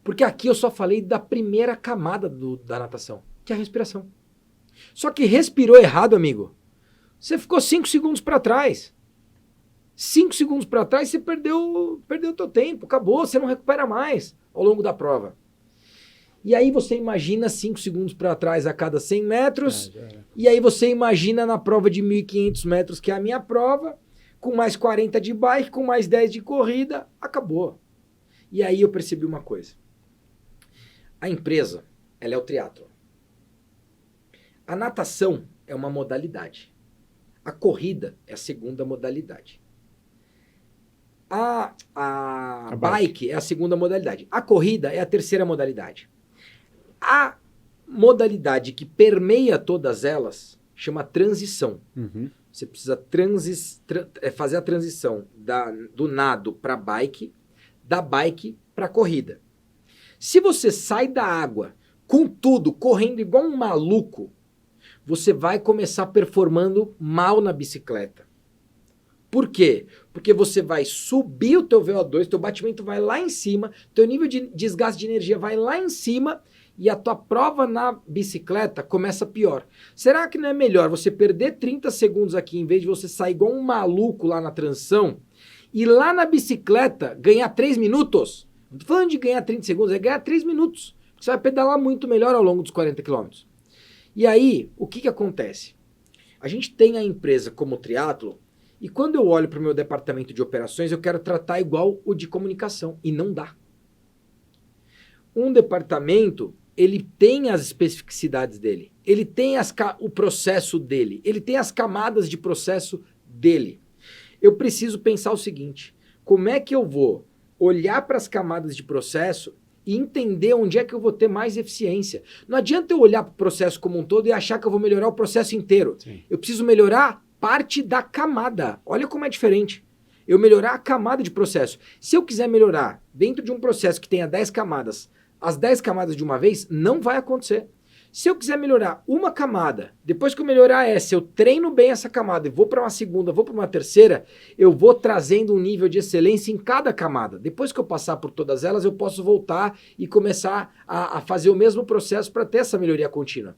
Porque aqui eu só falei da primeira camada da natação, que é a respiração. Só que respirou errado, amigo. Você ficou 5 segundos para trás. 5 segundos para trás, você perdeu o teu tempo, acabou, você não recupera mais ao longo da prova. E aí você imagina 5 segundos para trás a cada 100 metros, e aí você imagina na prova de 1.500 metros, que é a minha prova, com mais 40 de bike, com mais 10 de corrida, acabou. E aí eu percebi uma coisa. A empresa, ela é o triatlo. A natação é uma modalidade. A corrida é a segunda modalidade. A bike é a segunda modalidade. A corrida é a terceira modalidade. A modalidade que permeia todas elas chama transição. Uhum. Você precisa fazer a transição do nado para bike, da bike para corrida. Se você sai da água com tudo, correndo igual um maluco, você vai começar performando mal na bicicleta. Por quê? Porque você vai subir o teu VO2, teu batimento vai lá em cima, teu nível de desgaste de energia vai lá em cima e a tua prova na bicicleta começa pior. Será que não é melhor você perder 30 segundos aqui em vez de você sair igual um maluco lá na transição e lá na bicicleta ganhar 3 minutos? Não tô falando de ganhar 30 segundos, é ganhar 3 minutos. Você vai pedalar muito melhor ao longo dos 40 quilômetros. E aí, o que acontece? A gente tem a empresa como triatlo. E quando eu olho para o meu departamento de operações, eu quero tratar igual o de comunicação. E não dá. Um departamento, ele tem as especificidades dele. Ele tem o processo dele. Ele tem as camadas de processo dele. Eu preciso pensar o seguinte. Como é que eu vou olhar para as camadas de processo e entender onde é que eu vou ter mais eficiência? Não adianta eu olhar para o processo como um todo e achar que eu vou melhorar o processo inteiro. Sim. Eu preciso melhorar parte da camada. Olha como é diferente. Eu melhorar a camada de processo. Se eu quiser melhorar dentro de um processo que tenha 10 camadas, as 10 camadas de uma vez, não vai acontecer. Se eu quiser melhorar uma camada, depois que eu melhorar essa, eu treino bem essa camada e vou para uma segunda, vou para uma terceira, eu vou trazendo um nível de excelência em cada camada. Depois que eu passar por todas elas, eu posso voltar e começar a fazer o mesmo processo para ter essa melhoria contínua.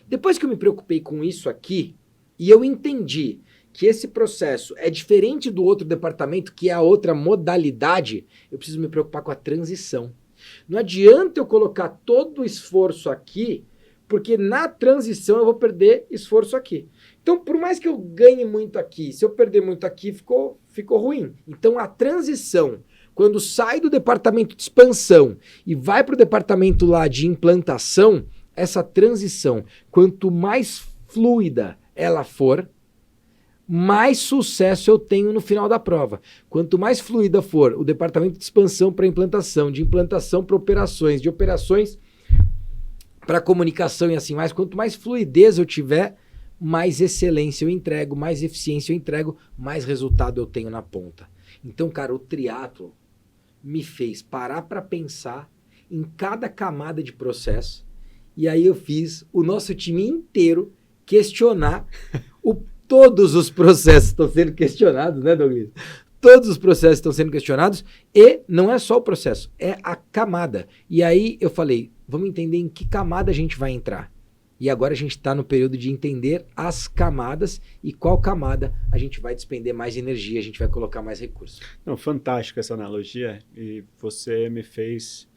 Depois que eu me preocupei com isso aqui, e eu entendi que esse processo é diferente do outro departamento, que é a outra modalidade, eu preciso me preocupar com a transição. Não adianta eu colocar todo o esforço aqui, porque na transição eu vou perder esforço aqui. Então, por mais que eu ganhe muito aqui, se eu perder muito aqui, ficou ruim. Então, a transição, quando sai do departamento de expansão e vai para o departamento lá de implantação, essa transição, quanto mais fluida ela for, mais sucesso eu tenho no final da prova. Quanto mais fluida for o departamento de expansão para implantação, de implantação para operações, de operações para comunicação e assim mais, quanto mais fluidez eu tiver, mais excelência eu entrego, mais eficiência eu entrego, mais resultado eu tenho na ponta. Então, cara, o triatlo me fez parar para pensar em cada camada de processo, e aí eu fiz o nosso time inteiro questionar todos os processos estão sendo questionados, né, Douglas? Todos os processos estão sendo questionados e não é só o processo, é a camada. E aí eu falei, vamos entender em que camada a gente vai entrar. E agora a gente está no período de entender as camadas e qual camada a gente vai despender mais energia, a gente vai colocar mais recursos. Não, fantástica essa analogia e você me fez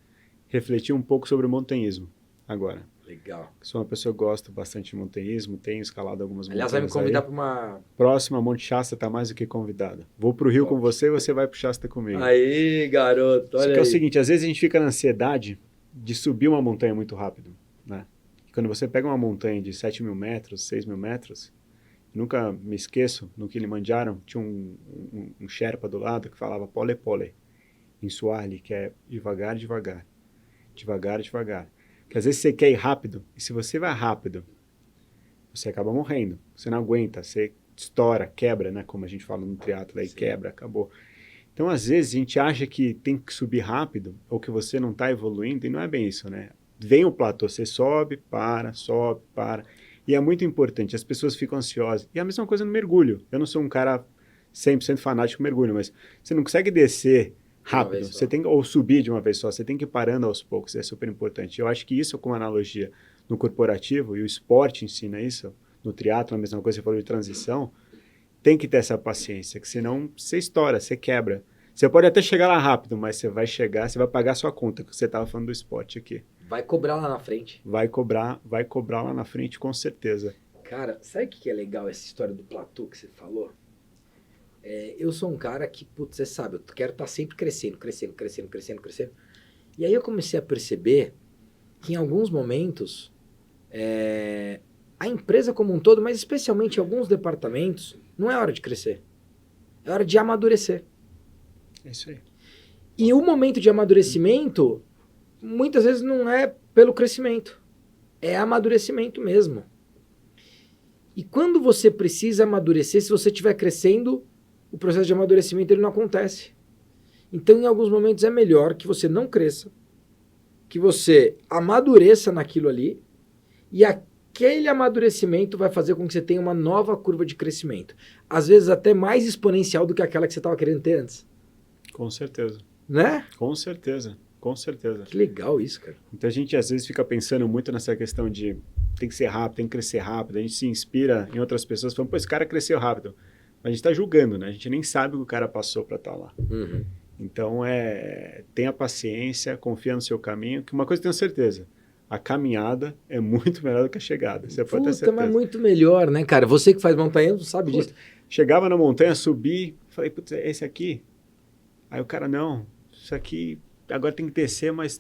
refletir um pouco sobre o montanhismo agora. Legal. Sou uma pessoa que gosta bastante de montanhismo, tenho escalado algumas montanhas. Aliás, vai me convidar para uma... Próxima, Monte Shasta está mais do que convidada. Vou para o Rio com você e você vai para o Shasta comigo. Aí, garoto, olha aí. Só que é o seguinte, às vezes a gente fica na ansiedade de subir uma montanha muito rápido, né? E quando você pega uma montanha de 7.000 metros, 6.000 metros, nunca me esqueço, no Kilimanjaro, tinha um Sherpa do lado que falava pole pole, em Swahili, que é devagar, devagar, devagar, devagar. Porque às vezes você quer ir rápido, e se você vai rápido, você acaba morrendo. Você não aguenta, você estoura, quebra, né? Como a gente fala no triatlo, aí quebra, acabou. Então, às vezes, a gente acha que tem que subir rápido, ou que você não está evoluindo, e não é bem isso, né? Vem o platô, você sobe, para. E é muito importante, as pessoas ficam ansiosas. E a mesma coisa no mergulho. Eu não sou um cara 100% fanático no mergulho, mas você não consegue descer rápido, você tem, ou subir de uma vez só, você tem que ir parando aos poucos, é super importante. Eu acho que isso, como analogia no corporativo, e o esporte ensina isso, no triatlo, a mesma coisa, você falou de transição, tem que ter essa paciência, que senão você estoura, você quebra. Você pode até chegar lá rápido, mas você vai chegar, você vai pagar a sua conta, que você estava falando do esporte aqui. Vai cobrar lá na frente. Vai cobrar lá na frente, com certeza. Cara, sabe o que é legal essa história do platô que você falou? Eu sou um cara que, putz, você sabe, eu quero estar sempre crescendo. E aí eu comecei a perceber que em alguns momentos, a empresa como um todo, mas especialmente em alguns departamentos, não é hora de crescer. É hora de amadurecer. É isso aí. E o momento de amadurecimento, muitas vezes não é pelo crescimento. É amadurecimento mesmo. E quando você precisa amadurecer, se você estiver crescendo, o processo de amadurecimento ele não acontece. Então, em alguns momentos, é melhor que você não cresça, que você amadureça naquilo ali, e aquele amadurecimento vai fazer com que você tenha uma nova curva de crescimento. Às vezes até mais exponencial do que aquela que você estava querendo ter antes. Com certeza. Né? Com certeza. Com certeza. Que legal isso, cara. Então a gente às vezes fica pensando muito nessa questão de tem que ser rápido, tem que crescer rápido. A gente se inspira em outras pessoas falando, pô, esse cara cresceu rápido. Mas a gente está julgando, né? A gente nem sabe o que o cara passou para estar lá. Uhum. Então, tenha paciência, confia no seu caminho, que uma coisa eu tenho certeza, a caminhada é muito melhor do que a chegada. Você pode ter certeza. Mas muito melhor, né, cara? Você que faz montanha, não sabe disso. Chegava na montanha, subi, falei, putz, é esse aqui? Aí o cara, não, isso aqui agora tem que descer, mas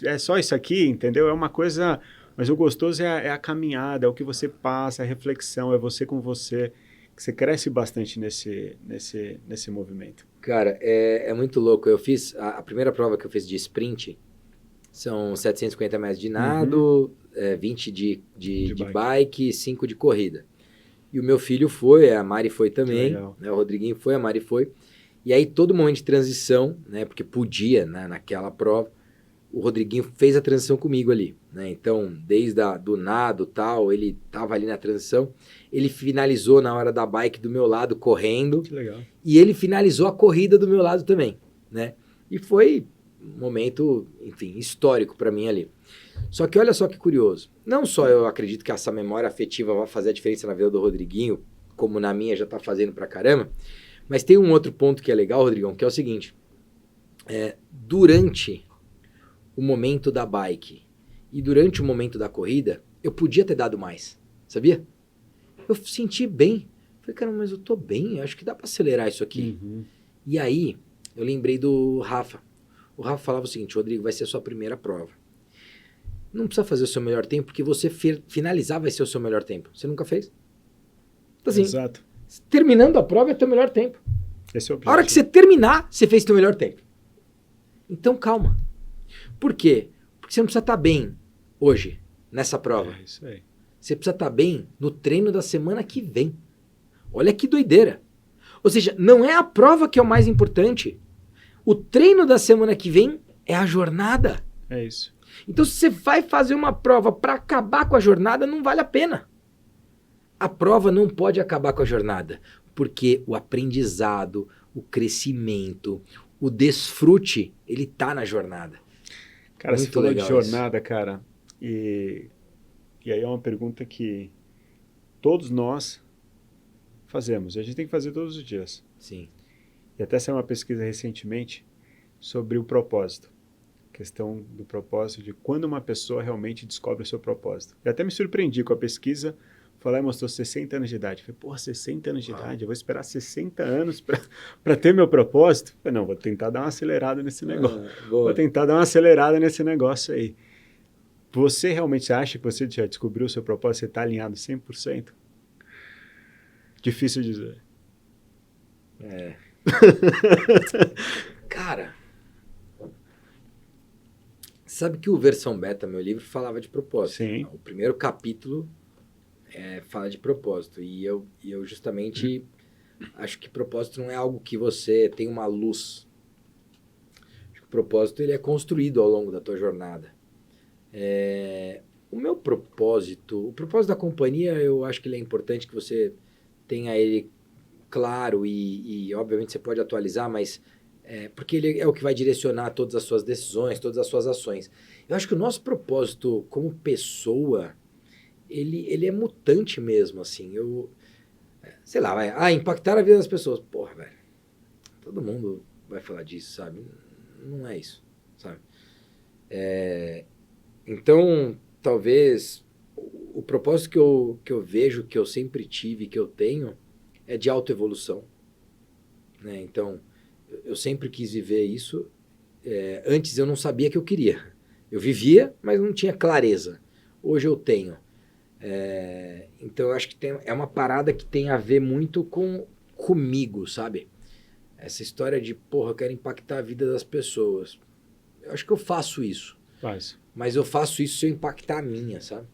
é só isso aqui, entendeu? É uma coisa, mas o gostoso é a caminhada, é o que você passa, a reflexão, é você com você, que você cresce bastante nesse movimento. Cara, é muito louco. Eu fiz, a primeira prova que eu fiz de sprint, são 750 metros de nado, 20 de bike e 5 de corrida. E o meu filho foi, a Mari foi também, né, o Rodriguinho foi, a Mari foi. E aí todo momento de transição, né, porque podia, né, naquela prova, o Rodriguinho fez a transição comigo ali, né? Então, desde do nado tal, ele tava ali na transição, ele finalizou na hora da bike do meu lado, correndo. Que legal. E ele finalizou a corrida do meu lado também, né? E foi um momento, enfim, histórico para mim ali. Só que olha só que curioso. Não só eu acredito que essa memória afetiva vai fazer a diferença na vida do Rodriguinho, como na minha já tá fazendo pra caramba, mas tem um outro ponto que é legal, Rodrigão, que é o seguinte. Durante o momento da bike e durante o momento da corrida, eu podia ter dado mais, sabia? Eu senti bem. Falei, cara, mas eu tô bem, eu acho que dá pra acelerar isso aqui. Uhum. E aí, eu lembrei do Rafa. O Rafa falava o seguinte, Rodrigo, vai ser a sua primeira prova. Não precisa fazer o seu melhor tempo, porque você finalizar vai ser o seu melhor tempo. Você nunca fez? Então, assim, Exato. terminando a prova é teu melhor tempo. Esse é o A hora objetivo. que você terminar, você fez teu melhor tempo. Então, calma. Por quê? Porque você não precisa estar bem hoje, nessa prova. É isso aí. Você precisa estar bem no treino da semana que vem. Olha que doideira. Ou seja, não é a prova que é o mais importante. O treino da semana que vem é a jornada. É isso. Então, se você vai fazer uma prova para acabar com a jornada, não vale a pena. A prova não pode acabar com a jornada, porque o aprendizado, o crescimento, o desfrute, ele tá na jornada. Cara, você Muito falou de legal jornada, cara, e aí é uma pergunta que todos nós fazemos. A gente tem que fazer todos os dias. Sim. E até saiu uma pesquisa recentemente sobre o propósito. A questão do propósito, de quando uma pessoa realmente descobre o seu propósito. Eu até me surpreendi com a pesquisa, foi lá e mostrou 60 anos de idade. Falei, porra, 60 anos de idade, eu vou esperar 60 anos para ter meu propósito? Falei, não, vou tentar dar uma acelerada nesse negócio. Vou tentar dar uma acelerada nesse negócio aí. Você realmente acha que você já descobriu o seu propósito? Você está alinhado 100%? Difícil dizer. Cara, sabe que o Versão Beta, meu livro, falava de propósito. Sim. O primeiro capítulo fala de propósito. E eu justamente acho que propósito não é algo que você tem uma luz. Acho que o propósito ele é construído ao longo da tua jornada. O meu propósito, o propósito da companhia, eu acho que ele é importante que você tenha ele claro e obviamente você pode atualizar, mas porque ele é o que vai direcionar todas as suas decisões, todas as suas ações. Eu acho que o nosso propósito como pessoa, ele é mutante mesmo, assim. Sei lá, impactar a vida das pessoas. Porra, velho, todo mundo vai falar disso, sabe? Não é isso, sabe? Então, talvez o propósito que eu vejo, que eu sempre tive, que eu tenho, é de autoevolução, né? Então, eu sempre quis viver isso. Antes eu não sabia que eu queria. Eu vivia, mas não tinha clareza. Hoje eu tenho. Então, eu acho que é uma parada que tem a ver muito comigo, sabe? Essa história de, porra, eu quero impactar a vida das pessoas. Eu acho que eu faço isso. Faz. Mas eu faço isso se eu impactar a minha, sabe?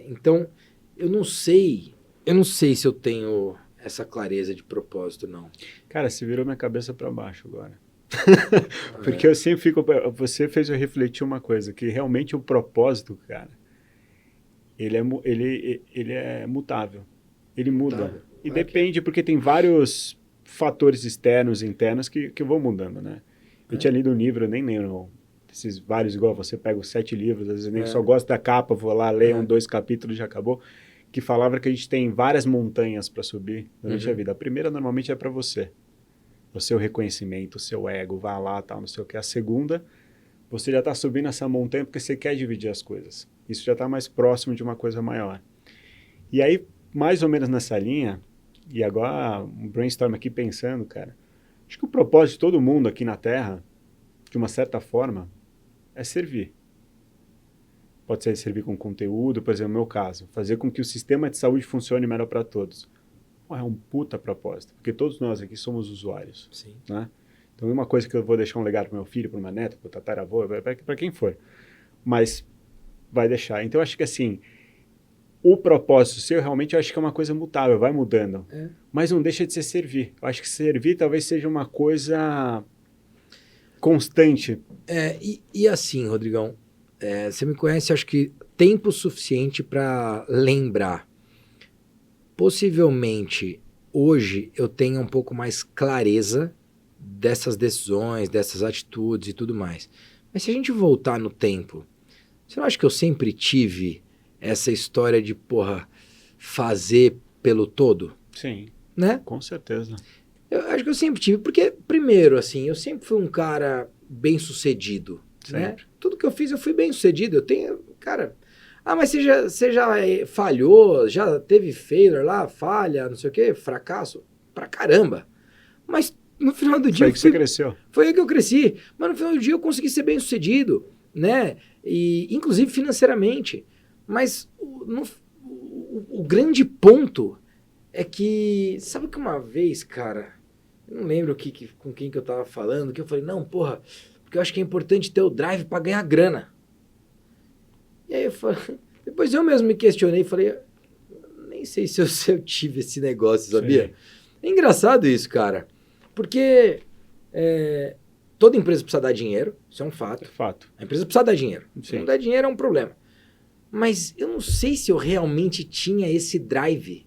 Então, eu não sei se eu tenho essa clareza de propósito, não. Cara, você virou minha cabeça para baixo agora. Porque eu sempre fico... Você fez eu refletir uma coisa, que realmente o propósito, cara, ele é mutável. Ele muda. Mutável. E depende, porque tem vários fatores externos e internos que vão mudando, né? Eu tinha lido um livro, eu nem lembro, esses vários, igual você pega os 7 livros, às vezes nem só gosto da capa, vou lá, leio 2 capítulos, já acabou, que falava que a gente tem várias montanhas para subir durante a vida. A primeira, normalmente, é para você. O seu reconhecimento, o seu ego, vá lá, tal, não sei o que. A segunda, você já está subindo essa montanha porque você quer dividir as coisas. Isso já está mais próximo de uma coisa maior. E aí, mais ou menos nessa linha, e agora um brainstorm aqui pensando, cara, acho que o propósito de todo mundo aqui na Terra, de uma certa forma, é servir. Pode ser servir com conteúdo, por exemplo, no meu caso, fazer com que o sistema de saúde funcione melhor para todos. É um puta propósito, porque todos nós aqui somos usuários. Sim. Né? Então, uma coisa que eu vou deixar um legado para meu filho, para minha neta, para o tataravô, para quem for, mas vai deixar. Então, eu acho que assim, o propósito seu, realmente, eu acho que é uma coisa mutável, vai mudando. Mas não deixa de ser servir. Eu acho que servir talvez seja uma coisa constante. E assim, Rodrigão, você me conhece, acho que tempo suficiente para lembrar. Possivelmente, hoje, eu tenha um pouco mais clareza dessas decisões, dessas atitudes e tudo mais. Mas se a gente voltar no tempo, você não acha que eu sempre tive essa história de, fazer pelo todo? Sim, Né? com certeza. Eu acho que eu sempre tive, porque, primeiro, assim, eu sempre fui um cara bem-sucedido, né? Tudo que eu fiz, eu fui bem-sucedido. Eu tenho, cara... mas você já falhou, já teve failure lá, falha, não sei o quê, fracasso? Pra caramba. Mas no final do dia... Foi aí que você cresceu. Foi aí que eu cresci. Mas no final do dia eu consegui ser bem-sucedido, né? E, inclusive financeiramente. Mas o grande ponto é que... Sabe que uma vez, cara... Eu não lembro com quem que eu tava falando, que eu falei, não, porque eu acho que é importante ter o drive pra ganhar grana. E aí depois eu mesmo me questionei e falei, nem sei se eu tive esse negócio, sabia? Sim. É engraçado isso, cara. Porque toda empresa precisa dar dinheiro, isso é um fato. É fato. A empresa precisa dar dinheiro. Sim. Se não dar dinheiro é um problema. Mas eu não sei se eu realmente tinha esse drive.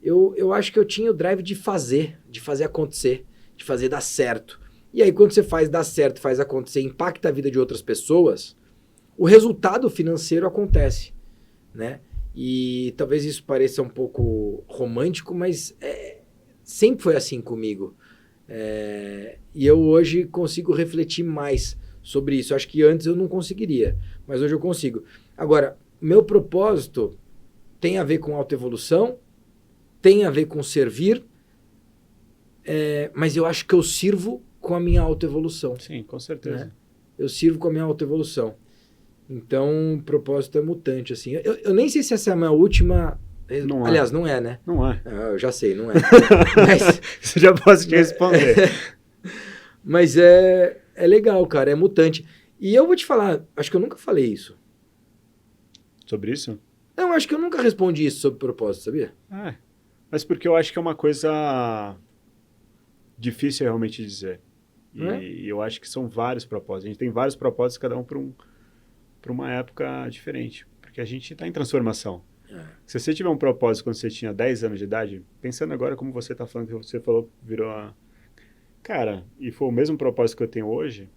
Eu acho que eu tinha o drive de fazer acontecer, de fazer dar certo. E aí quando você faz dar certo, faz acontecer, impacta a vida de outras pessoas... O resultado financeiro acontece, né? E talvez isso pareça um pouco romântico, mas sempre foi assim comigo. E eu hoje consigo refletir mais sobre isso. Acho que antes eu não conseguiria, mas hoje eu consigo. Agora, meu propósito tem a ver com autoevolução, tem a ver com servir, mas eu acho que eu sirvo com a minha autoevolução. Sim, com certeza. Né? Eu sirvo com a minha autoevolução. Então, o propósito é mutante, assim. Eu nem sei se essa é a minha última... Não Aliás, não é, né? Não é. Eu já sei, não é. Mas... Você já pode te responder. Mas é legal, cara. É mutante. E eu vou te falar, acho que eu nunca falei isso. Sobre isso? Não, acho que eu nunca respondi isso sobre propósito, sabia? Mas porque eu acho que é uma coisa difícil realmente de dizer. E eu acho que são vários propósitos. A gente tem vários propósitos, cada um para uma época diferente, porque a gente está em transformação. Se você tiver um propósito quando você tinha 10 anos de idade, pensando agora como você está falando, que você falou, virou a... Cara, e foi o mesmo propósito que eu tenho hoje,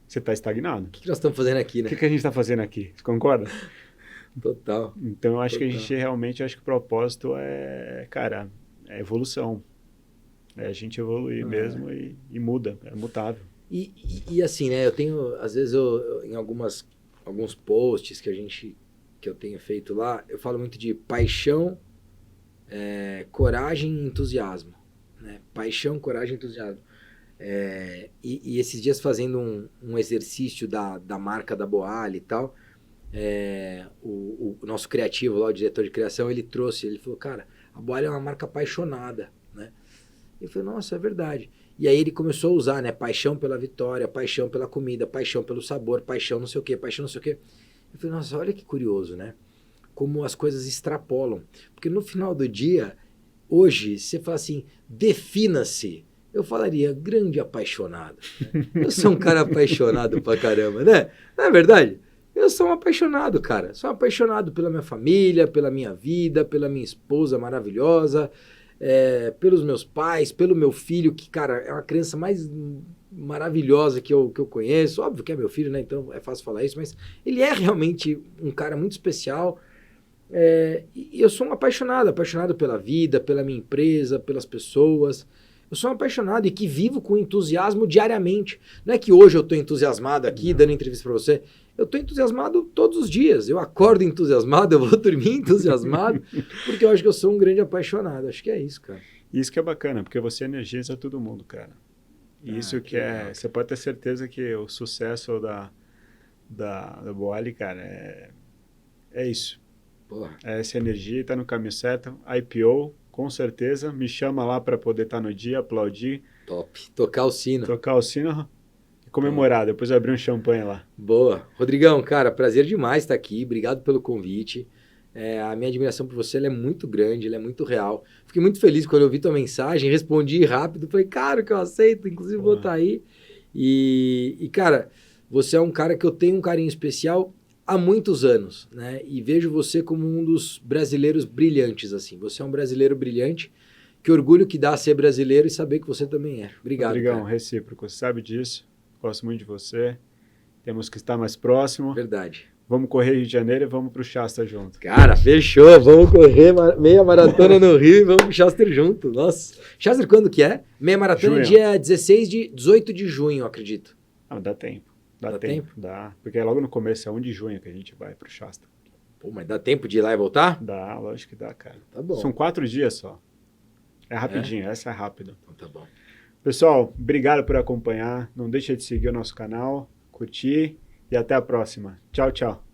você está estagnado. O que nós estamos fazendo aqui, né? O que a gente está fazendo aqui? Você concorda? Total. Então, eu acho que a gente realmente, acho que o propósito é evolução. É a gente evoluir mesmo e muda, é mutável. E assim, né, eu tenho, às vezes, em alguns posts que eu tenho feito lá, eu falo muito de paixão, coragem e entusiasmo. Né? Paixão, coragem e entusiasmo. E esses dias fazendo um exercício da marca da Boali e tal, o nosso criativo lá, o diretor de criação, ele falou, cara, a Boali é uma marca apaixonada, né? Eu falei, nossa, é verdade. E aí ele começou a usar, né? Paixão pela vitória, paixão pela comida, paixão pelo sabor, paixão não sei o quê, paixão não sei o quê. Eu falei, nossa, olha que curioso, né? Como as coisas extrapolam. Porque no final do dia, hoje, você fala assim, defina-se. Eu falaria, grande apaixonado. Né? Eu sou um cara apaixonado pra caramba, né? Não é verdade? Eu sou um apaixonado, cara. Sou um apaixonado pela minha família, pela minha vida, pela minha esposa maravilhosa, pelos meus pais, pelo meu filho, que, cara, é uma criança mais maravilhosa que eu conheço. Óbvio que é meu filho, né? Então é fácil falar isso, mas ele é realmente um cara muito especial. E eu sou um apaixonado pela vida, pela minha empresa, pelas pessoas. Eu sou um apaixonado e que vivo com entusiasmo diariamente. Não é que hoje eu estou entusiasmado aqui, dando entrevista para você. Eu estou entusiasmado todos os dias. Eu acordo entusiasmado, eu vou dormir entusiasmado, porque eu acho que eu sou um grande apaixonado. Acho que é isso, cara. Isso que é bacana, porque você energiza todo mundo, cara. E isso que legal. Você pode ter certeza que o sucesso da Boali, cara, é isso. Porra. Essa energia está no caminho certo. IPO, com certeza. Me chama lá para poder estar no dia, aplaudir. Top. Tocar o sino. E comemorar. Depois eu abrir um champanhe lá. Boa. Rodrigão, cara, prazer demais estar aqui. Obrigado pelo convite. A minha admiração por você ela é muito grande, ela é muito real. Fiquei muito feliz quando eu vi tua mensagem, respondi rápido. Falei, cara, que eu aceito. Inclusive vou estar aí. E, cara, você é um cara que eu tenho um carinho especial há muitos anos, né? E vejo você como um dos brasileiros brilhantes, assim. Você é um brasileiro brilhante. Que orgulho que dá ser brasileiro e saber que você também é. Obrigado, Rodrigão, cara. recíproco, você sabe disso. Gosto muito de você. Temos que estar mais próximo. Verdade. Vamos correr Rio de Janeiro e vamos pro Shasta junto. Cara, fechou. Vamos correr meia maratona no Rio e vamos pro Shasta junto. Nossa. Shasta quando que é? Meia maratona Junho. dia 18 de junho, acredito. Não, dá tempo. Dá tempo? Dá. Porque é logo no começo, é 1 de junho que a gente vai pro Shasta. Pô, mas dá tempo de ir lá e voltar? Dá, lógico que dá, cara. Tá bom. São 4 dias só. É rapidinho, essa é rápido. Então tá bom. Pessoal, obrigado por acompanhar. Não deixa de seguir o nosso canal, curtir e até a próxima. Tchau, tchau.